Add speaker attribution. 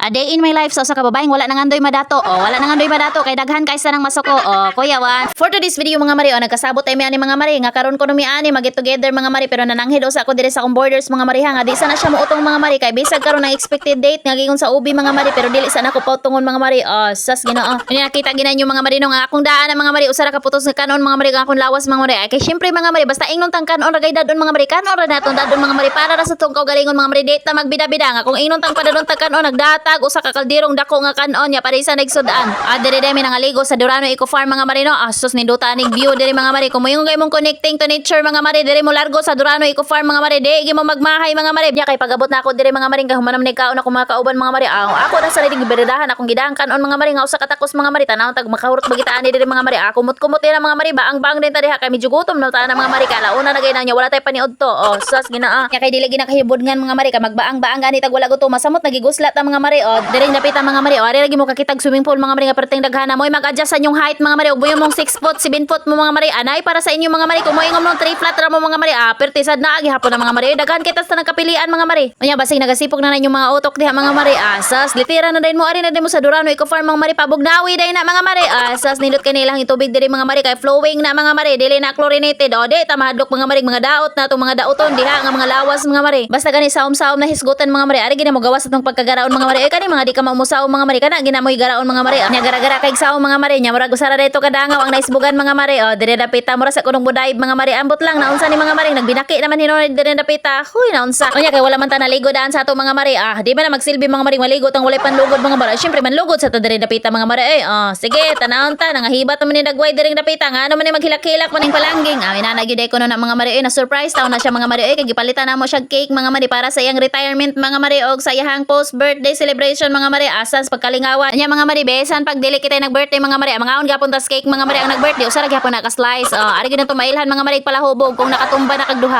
Speaker 1: A day in my life sa usa ka babaeng wala nang andoy madato. Wala nang andoy madato kay daghan kay sa nang masuko. Kuya Wan. For today's video mga mari, nagkasabot ay ani mga mari nga karon ko numiani mag-get together mga mari pero nananghid usa ako diri sa akong borders mga mari nga di sana siya muutong mga mari kay bisag karon ang expected date nga gigon sa ubi mga mari pero dili sana ko pautungon mga mari. Sas Ginoo. Ini nakita ginanyo mga mari no nga akong daan mga mari usa ra ka putos nga kanon mga mari nga akong lawas mga mari. Kay syempre mga mari basta ingnon tang kanon ra gay dadon mga mari kanon ra naton dadon mga mari para ra sa tungkaw galingon mga mari date ta magbida-bida nga kung ingnon tang padadon tang kanon nagdatag usa ka kaldirong dako nga kanon nya para isa nagsudan. Diri demi nangaligo sa Durano Eco Farm mga mari no. Sus ni duta ning view diri mga mari kumuyong gay mong connecting to nature mga mari diri mo largo sa Durano Eco Farm mga mari di mo magmahay mga mari. Nya kay pagabot na ako diri mga mari gahumanam ni kaon ako mga kauban mga mari. Ako na sa ring giberedahan akong gidang kanon mga mari nga usa ka takos mga mari tanawon tag makahurot bagitaan diri mga mari. Kumot-kumot diri mga mari baang bang din ta diha kay medyo gutom no ta na mga mari kala una na gay na nya wala tay paniud to. Sas Ginoo. Nya kay dili ginakahibod ngan mga mari ka magbaang-baang gani tag wala gutom masamot nagiguslat ta mga mari. Diri napita mga mari. Ari lagi mo kakitag swimming pool mga mari nga perteng daghana moy mag-adjust sa inyong height mga mari. Ug buyo mong 6 foot 7 foot mo mga mari. Anay para sa inyo mga mari kung moy ngom 3 flat ra mo mga mari. Perti sad na agi hapon na mga mari. Daghan kita sa nagkapilian mga mari. Unya basig nagasipok na inyong mga utok diha mga mari. Sas litira na din mo ari na din mo sa Durano Eco Farm mga mari pabugnawi day na mga mari. Sas nindot kanilang itubig diri mga mari kay flowing na mga mari dili na chlorinated. Di ta mahadlok mga mari mga daot na tong mga daoton diha nga mga lawas mga mari. Basta gani saom-saom na hisgutan mga mari. Ari gina mo gawas atong pagkagaraon mga mari. Kani mga di ka mamusaw mga mari kana ginamoy garaon mga mari. Nya gara-gara kay saom mga mari nya murag usara dayto kadangaw ang naisbugan mga mari. Diri dapita mura sa kunong buday mga mari ambot lang naunsa ni mga mari nagbinaki naman hinunod diri dapita. Huy naunsa. Unya kay wala man ta naligo daan sa ato mga mari. Di ba na magsilbi mga mari maligo tang walay panlugod mga mari. Syempre manlugod sa ta diri dapita mga mari. Sige tanawon ta nangahibat man ni dagway diri dapita nga ano man ni maghilak-hilak maning palangging. Inanagyud ko no na mga mari na surprise taon na siya mga mari. Kay gipalitan na mo siya cake mga mari para sa iyang retirement mga mari og sa iyang post birthday celebration mga mari. Asas pagkalingawan. Nya mga mari besan pag dili kita nag-birthday mga mari. Mga on gapon tas cake mga mari ang nag-birthday usa ra gyapon na ka slice. Ari gyud to mailhan mga mari palahubog kung nakatumba na kag duha.